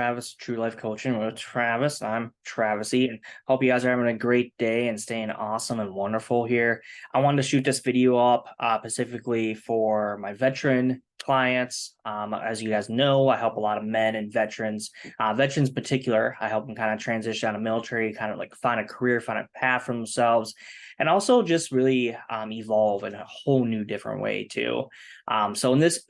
Travis, True Life Coaching with Travis. I'm Travisy, and hope you guys are having a great day and staying awesome and wonderful here. I wanted to shoot this video up specifically for my veteran clients. As you guys know, I help a lot of men and veterans. Veterans in particular, I help them kind of transition out of military, kind of like find a career, find a path for themselves, and also just really evolve in a whole new different way too. So in this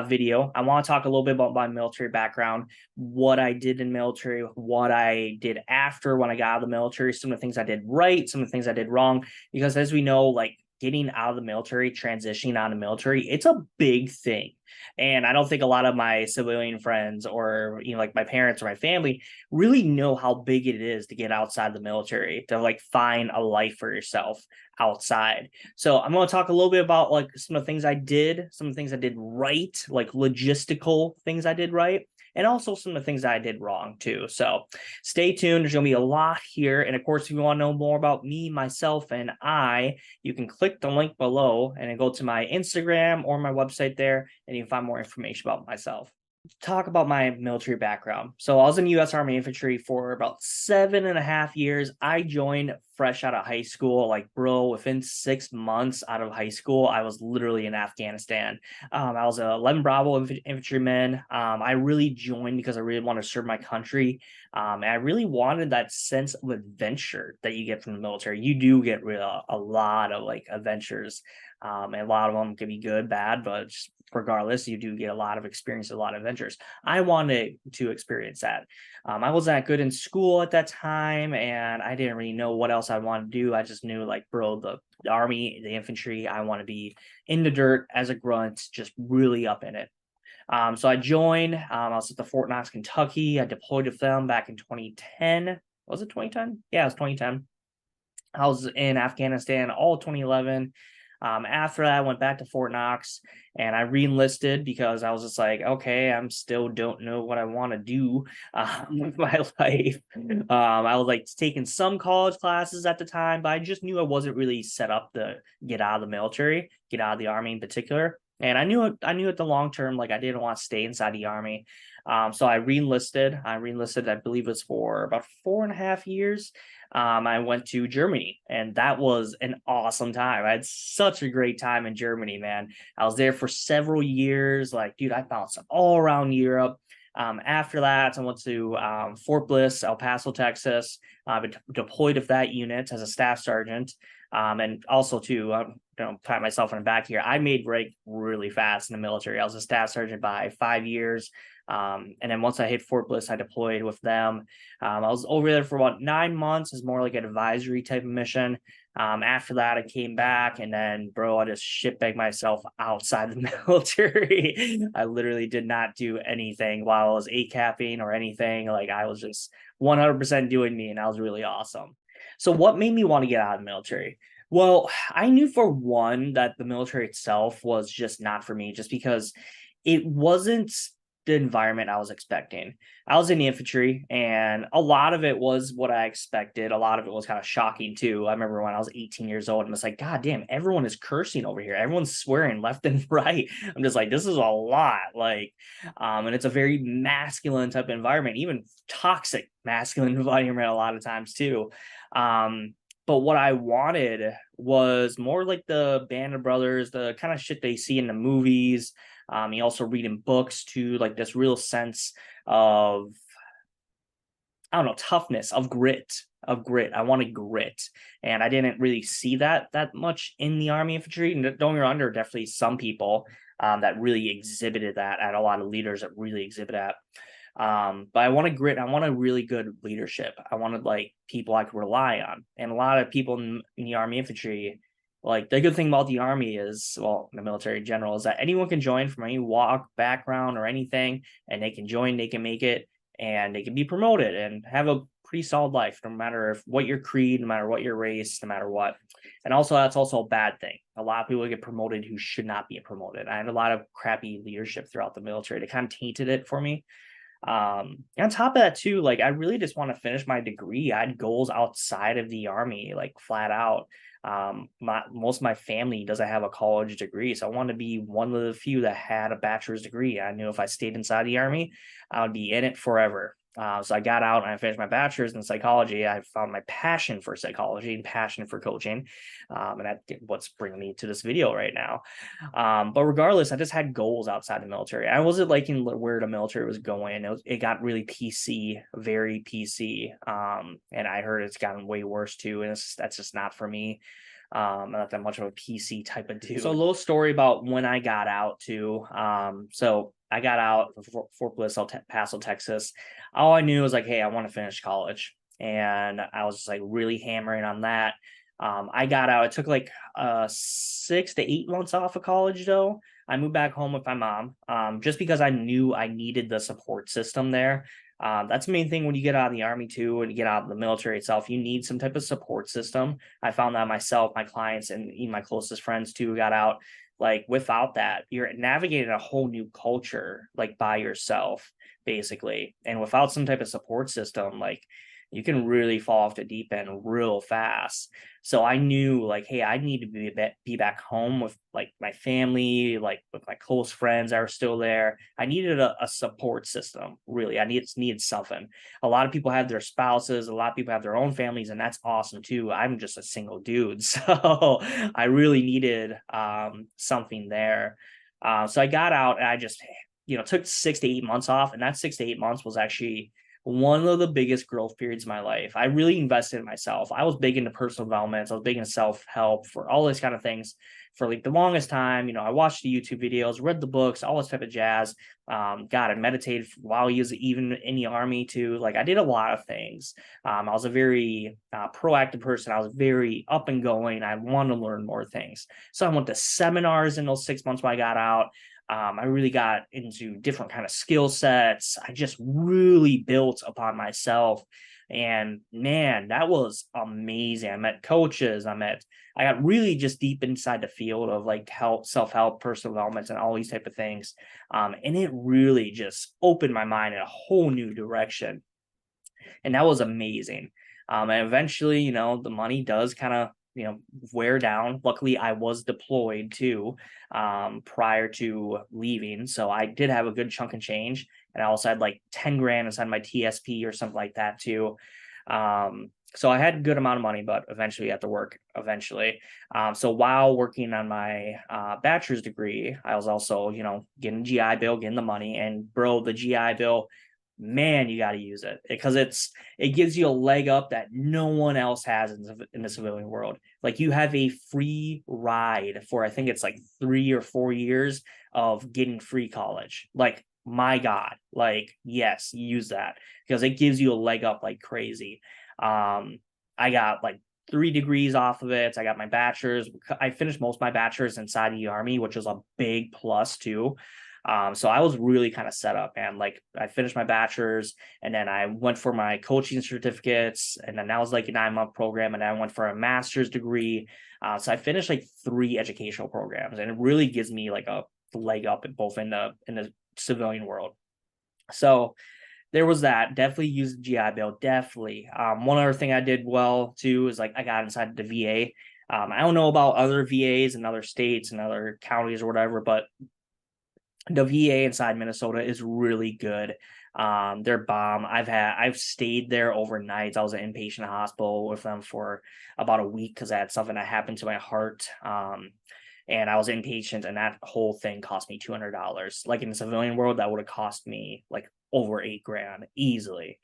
video, I want to talk a little bit about my military background, what I did in military, what I did after when I got out of the military, some of the things I did right, some of the things I did wrong, because as we know, like getting out of the military, transitioning out of the military, it's a big thing. And I don't think a lot of my civilian friends or, like my parents or my family really know how big it is to get outside the military, to like find a life for yourself outside. So I'm going to talk a little bit about like some of the things I did, some of the things I did right, like logistical things I did right, and also some of the things I did wrong too. So stay tuned. There's going to be a lot here. And of course, if you want to know more about me, myself, and you can click the link below and then go to my Instagram or my website there, and you can find more information about myself. Talk about my military background. So I was in US Army Infantry for about 7.5 years. I joined fresh out of high school. Like, bro, within 6 months out of high school, I was literally in Afghanistan. I was a 11 Bravo infantryman. I really joined because I really wanted to serve my country. And I really wanted that sense of adventure that you get from the military. You do get a lot of like adventures. And a lot of them can be good, bad, but just regardless, you do get a lot of experience, a lot of adventures. I wanted to experience that. I wasn't that good in school at that time, and I didn't really know what else I wanted to do. I just knew, like, bro, the Army, the infantry, I want to be in the dirt as a grunt, just really up in it. So I joined. I was at the Fort Knox, Kentucky. I deployed with them back in 2010. Was it 2010? Yeah, it was 2010. I was in Afghanistan all 2011. After that, I went back to Fort Knox and I re-enlisted because I was just like, okay, I'm still don't know what I want to do with my life. I was like taking some college classes at the time, but I just knew I wasn't really set up to get out of the military, get out of the Army in particular. And I knew at the long term, like I didn't want to stay inside the Army. So I re-enlisted. I believe it was for about 4.5 years. I went to Germany, and that was an awesome time. I had such a great time in Germany, man. I was there for several years. Like, dude, I bounced all around Europe. After that, I went to Fort Bliss, El Paso, Texas. Deployed with that unit as a staff sergeant. And also to pat myself on the back here, I made rank really fast in the military. I was a staff sergeant by 5 years. And then once I hit Fort Bliss, I deployed with them. I was over there for about 9 months. It's more like an advisory type of mission. After that, I came back, and then, bro, I just shitbagged myself outside the military. I literally did not do anything while I was ACAPing or anything. Like, I was just 100% doing me, and that was really awesome. So what made me want to get out of the military? Well, I knew for one that the military itself was just not for me, just because it wasn't the environment I was expecting. I was in the infantry, and a lot of it was what I expected. A lot of it was kind of shocking too. I remember when I was 18 years old and it's like, God damn, everyone is cursing over here. Everyone's swearing left and right. I'm just like, this is a lot. Like, and it's a very masculine type of environment, even toxic masculine environment a lot of times too. But what I wanted was more like the Band of Brothers, the kind of shit they see in the movies. You also reading books too, like this real sense of, I don't know, toughness, of grit. I wanted grit, and I didn't really see that much in the Army infantry. And don't get me wrong, there are definitely some people that really exhibited that, and a lot of leaders that really exhibit that. But I wanted grit. I wanted really good leadership. I wanted like people I could rely on, and a lot of people in the Army infantry. Like, the good thing about the Army is, well, the military in general, is that anyone can join from any walk, background, or anything, and they can join, they can make it, and they can be promoted and have a pretty solid life, no matter what your creed, no matter what your race, no matter what. And also, that's also a bad thing. A lot of people get promoted who should not be promoted. I had a lot of crappy leadership throughout the military. They kind of tainted it for me. And on top of that too, like I really just want to finish my degree. I had goals outside of the Army, like flat out. Most of my family doesn't have a college degree, so I wanted to be one of the few that had a bachelor's degree. I knew if I stayed inside the Army, I would be in it forever. So I got out and I finished my bachelor's in psychology. I found my passion for psychology and passion for coaching, and that's what's bringing me to this video right now. But regardless, I just had goals outside the military. I wasn't liking where the military was going. It got really PC, very PC. And I heard it's gotten way worse too, and that's just not for me. I'm not that much of a PC type of dude. So a little story about when I got out too. So I got out of Fort Bliss, El Paso, Texas. All I knew was like, hey, I want to finish college, and I was just like really hammering on that. I got out. It took like 6 to 8 months off of college though. I moved back home with my mom, just because I knew I needed the support system there. That's the main thing when you get out of the Army too, and you get out of the military itself. You need some type of support system. I found that myself, my clients, and even my closest friends too got out. Like without that, you're navigating a whole new culture like by yourself, basically. And without some type of support system, like you can really fall off the deep end real fast. So I knew like, hey, I need to be back home with like my family, like with my close friends that are still there. I needed a support system, really. I needed something. A lot of people have their spouses, a lot of people have their own families, and that's awesome too. I'm just a single dude. So I really needed something there. So I got out and I just, took 6 to 8 months off. And that 6 to 8 months was actually one of the biggest growth periods of my life. I really invested in myself. I was big into personal development. I was big into self-help for all these kind of things for like the longest time. I watched the YouTube videos, read the books, all this type of jazz. God, I meditated while he was even in the Army too. Like I did a lot of things. I was a very proactive person. I was very up and going. I wanted to learn more things. So I went to seminars in those 6 months when I got out. I really got into different kind of skill sets. I just really built upon myself. And man, that was amazing. I met coaches. I got really just deep inside the field of like self-help, personal development, and all these type of things. And it really just opened my mind in a whole new direction. And that was amazing. And eventually, the money does kind of wear down. Luckily, I was deployed too prior to leaving, so I did have a good chunk of change, and I also had like 10 grand inside my TSP or something like that too. So I had a good amount of money, but eventually I had to work eventually. So while working on my bachelor's degree, I was also, getting GI Bill, getting the money, and bro, the GI Bill, man, you got to use it because it gives you a leg up that no one else has in the civilian world. Like you have a free ride for, I think it's like 3 or 4 years of getting free college. Like, my God, like, yes, use that because it gives you a leg up like crazy. I got like 3 degrees off of it. I got my bachelor's. I finished most of my bachelor's inside the Army, which was a big plus too. So I was really kind of set up, and like I finished my bachelor's, and then I went for my coaching certificates, and then that was like a 9-month program, and then I went for a master's degree. So I finished like 3 educational programs, and it really gives me like a leg up both in the civilian world. So there was that. Definitely used the GI Bill. Definitely. One other thing I did well too is like I got inside the VA. I don't know about other VAs in other states and other counties or whatever, but the VA inside Minnesota is really good. They're bomb. I've stayed there overnight. I was in inpatient hospital with them for about a week because I had something that happened to my heart. And I was inpatient, and that whole thing cost me $200. Like in the civilian world, that would have cost me like over 8 grand easily.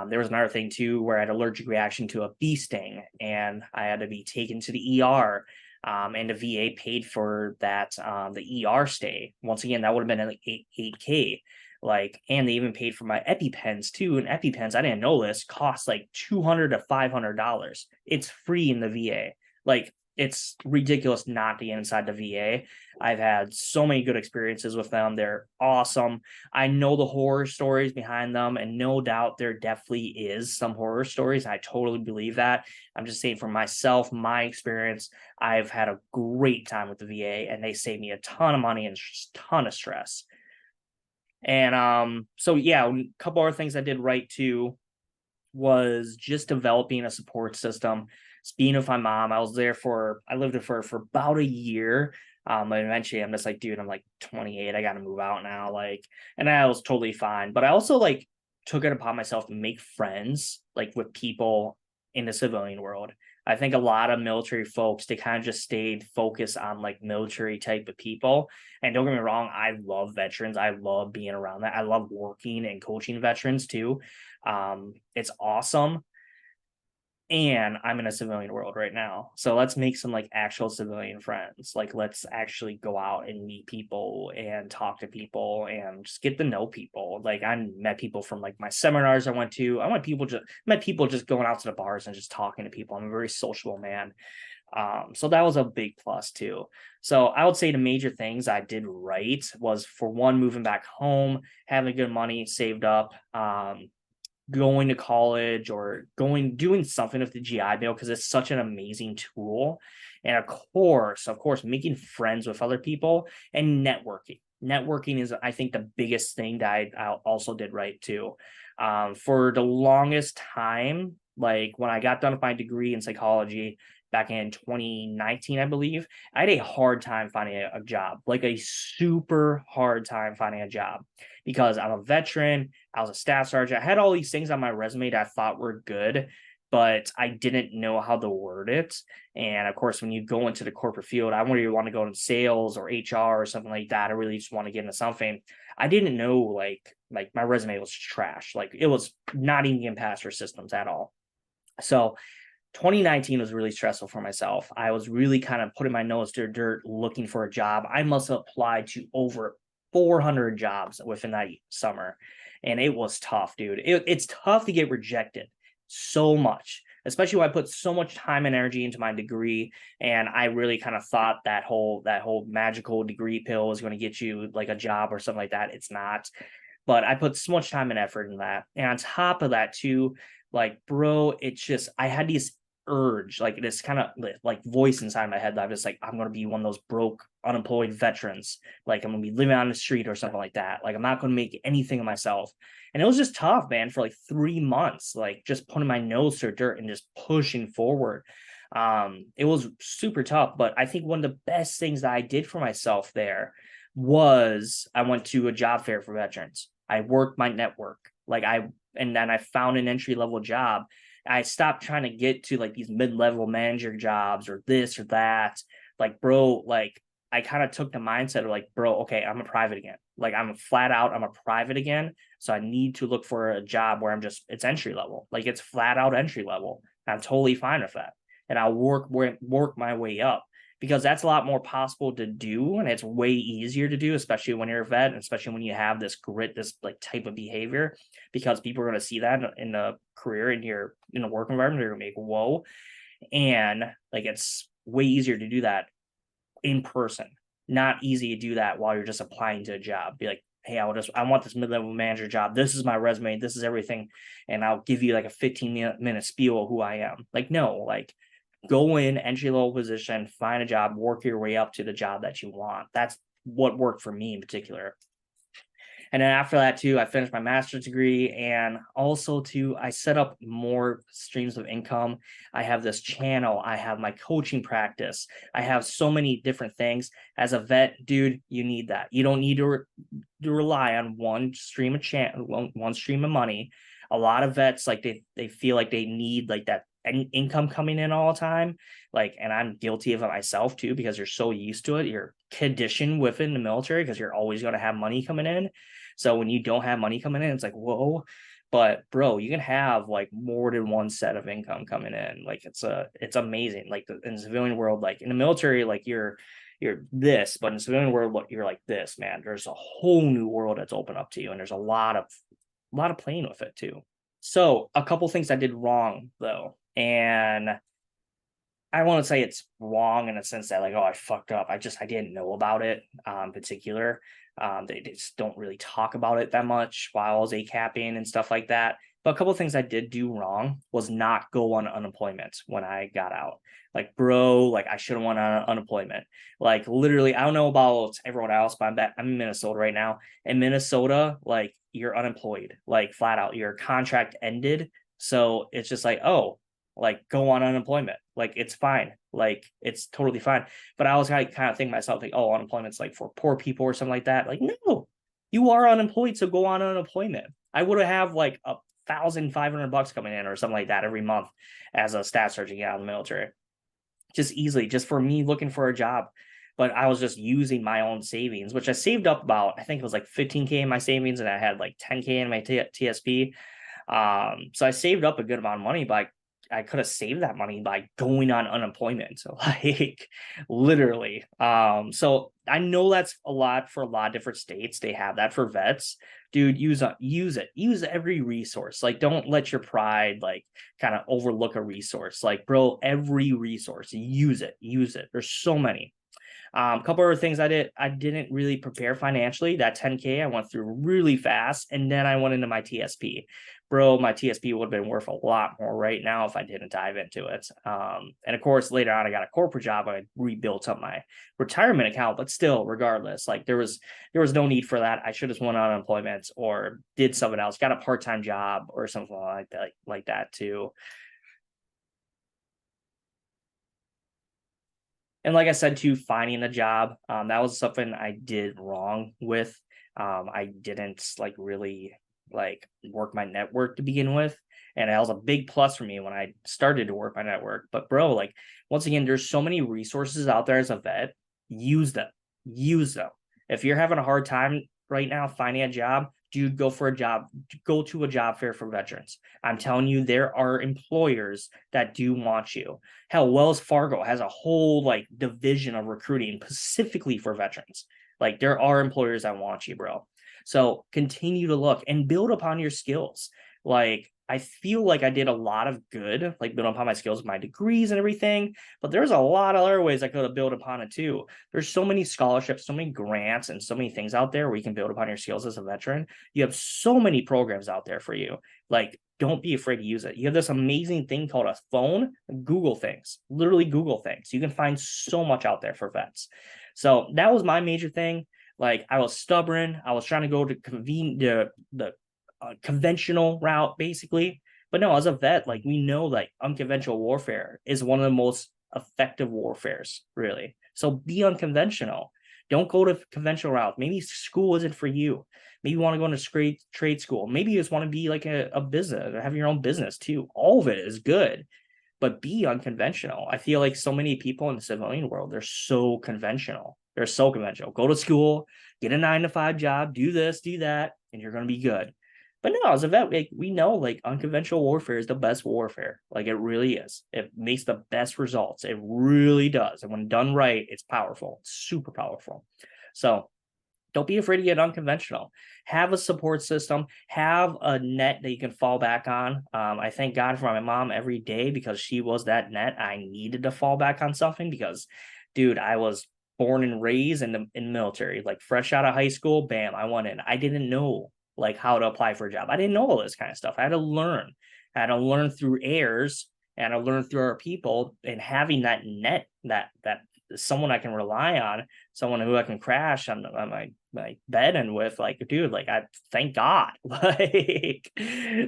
There was another thing too where I had allergic reaction to a bee sting, and I had to be taken to the ER. And the VA paid for that, the ER stay. Once again, that would have been like 8K. Like, and they even paid for my EpiPens too. And EpiPens, I didn't know this, cost like $200 to $500. It's free in the VA. Like, it's ridiculous not to get inside the VA. I've had so many good experiences with them. They're awesome. I know the horror stories behind them, and no doubt there definitely is some horror stories. I totally believe that. I'm just saying for myself, my experience, I've had a great time with the VA, and they saved me a ton of money and a ton of stress. And so yeah, a couple other things I did right too was just developing a support system. being with my mom. I lived there for about a year. But eventually I'm just like, dude, I'm like 28. I got to move out now. Like, and I was totally fine. But I also like took it upon myself to make friends like with people in the civilian world. I think a lot of military folks, they kind of just stayed focused on like military type of people. And don't get me wrong, I love veterans. I love being around that. I love working and coaching veterans too. It's awesome. And I'm in a civilian world right now. So let's make some like actual civilian friends. Like let's actually go out and meet people and talk to people and just get to know people. Like I met people from like my seminars I went to. Met people just going out to the bars and just talking to people. I'm a very sociable man. So that was a big plus too. So I would say the major things I did right was, for one, moving back home, having good money saved up, going to college or doing something with the GI Bill, because it's such an amazing tool. And of course, making friends with other people and networking. Networking is, I think, the biggest thing that I also did right too. For the longest time, like when I got done with my degree in psychology back in 2019, I believe, I had a hard time finding a job, like a super hard time finding a job, because I'm a veteran. I was a staff sergeant. I had all these things on my resume that I thought were good, but I didn't know how to word it. And of course, when you go into the corporate field, I whether you want to go into sales or HR or something like that, I really just want to get into something. I didn't know like my resume was trash. Like it was not even getting past our systems at all. So 2019 was really stressful for myself. I was really kind of putting my nose to the dirt looking for a job. I must have applied to over 400 jobs within that summer. And it was tough, dude. It's tough to get rejected so much, especially when I put so much time and energy into my degree. And I really kind of thought that whole magical degree pill was going to get you like a job or something like that. It's not. But I put so much time and effort in that. And on top of that, too, like, bro, it's just, I had these urge, like this kind of like voice inside my head that I'm just like, I'm going to be one of those broke, unemployed veterans. Like, I'm going to be living on the street or something like that. Like, I'm not going to make anything of myself. And it was just tough, man, for like 3 months, like just putting my nose to dirt and just pushing forward. It was super tough, but I think one of the best things that I did for myself there was I went to a job fair for veterans. I worked my network. And then I found an entry level job. I stopped trying to get to like these mid-level manager jobs or this or that. Like, bro, like I kind of took the mindset of like, bro, okay, I'm a private again. Like I'm a private again. So I need to look for a job where it's entry level. Like it's flat out entry level. I'm totally fine with that. And I'll work my way up, because that's a lot more possible to do, and it's way easier to do, especially when you're a vet, and especially when you have this grit, this like type of behavior, because people are going to see that in the career, in the work environment. They're going to make whoa. And like it's way easier to do that in person. Not easy to do that while you're just applying to a job. Be like, hey, I want this mid-level manager job. This is my resume. This is everything. And I'll give you like a 15-minute spiel of who I am. Like, no, like go in, entry level position, find a job, work your way up to the job that you want. That's what worked for me in particular. And then after that too, I finished my master's degree, and also too, I set up more streams of income. I have this channel, I have my coaching practice, I have so many different things. As a vet, dude, you need that. You don't need to rely on one stream of money. A lot of vets, like they feel like they need like that income coming in all the time. Like, and I'm guilty of it myself too, because you're so used to it. You're conditioned within the military because you're always going to have money coming in. So when you don't have money coming in, it's like, whoa. But bro, you can have like more than one set of income coming in. Like it's amazing. Like in the civilian world, like in the military, like you're this, but in the civilian world, you're like this, man. There's a whole new world that's open up to you, and there's a lot of playing with it too. So a couple things I did wrong though, and I want to say it's wrong in a sense that like, oh, I fucked up. I didn't know about it in particular. They just don't really talk about it that much while I was ACAPing and stuff like that. But a couple of things I did do wrong was not go on unemployment when I got out. Like, bro, like I should have went on unemployment. Like literally, I don't know about everyone else, but I'm in Minnesota right now. In Minnesota, like you're unemployed, like flat out. Your contract ended. So it's just like, oh, like go on unemployment. Like it's fine. Like it's totally fine. But I was kind of thinking to myself, like, oh, unemployment's like for poor people or something like that. Like, no, you are unemployed, so go on unemployment. I would have like $1,500 coming in or something like that every month as a staff sergeant out of the military. Just easily, just for me looking for a job. But I was just using my own savings, which I saved up about, I think it was like 15K in my savings, and I had like 10K in my TSP. So I saved up a good amount of money, but I could have saved that money by going on unemployment. So like literally. So I know that's a lot for a lot of different states. They have that for vets. Dude, use it. Use every resource. Like, don't let your pride like kind of overlook a resource. Like, bro, every resource, use it. Use it. There's so many. A couple other things I didn't really prepare financially. That 10K I went through really fast, and then I went into my TSP. Bro, my TSP would have been worth a lot more right now if I didn't dive into it. And of course, later on, I got a corporate job. I rebuilt up my retirement account, but still, regardless, like there was no need for that. I should have went on unemployment or did something else, got a part-time job or something like that too. And like I said, too, finding a job, that was something I did wrong with. I didn't like really like work my network to begin with. And that was a big plus for me when I started to work my network. But bro, like once again, there's so many resources out there as a vet. Use them. Use them. If you're having a hard time right now finding a job, dude, go for a job. Go to a job fair for veterans. I'm telling you, there are employers that do want you. Hell, Wells Fargo has a whole like division of recruiting specifically for veterans. Like there are employers that want you, bro. So continue to look and build upon your skills. Like I feel like I did a lot of good, like build upon my skills, my degrees and everything. But there's a lot of other ways I could have built upon it too. There's so many scholarships, so many grants, and so many things out there where you can build upon your skills as a veteran. You have so many programs out there for you. Like, don't be afraid to use it. You have this amazing thing called a phone. Google things, literally Google things. You can find so much out there for vets. So that was my major thing. Like I was stubborn. I was trying to go to the conventional route, basically. But no, as a vet, like we know, like unconventional warfare is one of the most effective warfares, really. So be unconventional. Don't go to conventional route. Maybe school isn't for you. Maybe you want to go into trade school. Maybe you just want to be like a business or have your own business too. All of it is good, but be unconventional. I feel like so many people in the civilian world, they're so conventional. They're so conventional. Go to school, get a 9 to 5 job, do this, do that, and you're going to be good. But no, as a vet, like, we know like unconventional warfare is the best warfare. Like it really is. It makes the best results. It really does. And when done right, it's powerful. It's super powerful. So don't be afraid to get unconventional. Have a support system. Have a net that you can fall back on. I thank God for my mom every day because she was that net. I needed to fall back on something because, dude, I was born and raised in the military. Like fresh out of high school, bam, I went in. I didn't know like how to apply for a job. I didn't know all this kind of stuff. I had to learn. I had to learn through airs and I learned through our people, and having that net, that someone I can rely on, someone who I can crash on my bed and with, like, dude, like I thank God. Like,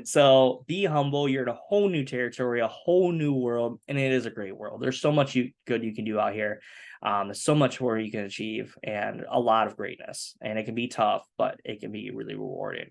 so be humble. You're in a whole new territory, a whole new world, and it is a great world. There's so much good you can do out here. There's so much more you can achieve and a lot of greatness. And it can be tough, but it can be really rewarding.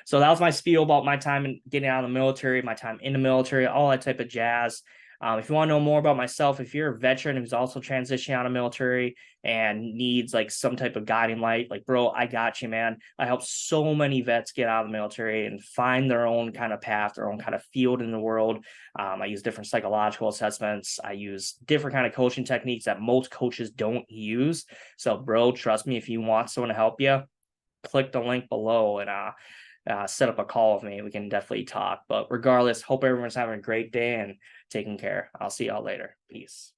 So that was my spiel about my time in getting out of the military, my time in the military, all that type of jazz. If you want to know more about myself, if you're a veteran who's also transitioning out of military and needs like some type of guiding light, like, bro, I got you, man. I help so many vets get out of the military and find their own kind of path, their own kind of field in the world. I use different psychological assessments. I use different kind of coaching techniques that most coaches don't use. So, bro, trust me, if you want someone to help you, click the link below and set up a call with me. We can definitely talk. But regardless, hope everyone's having a great day and taking care. I'll see y'all later. Peace.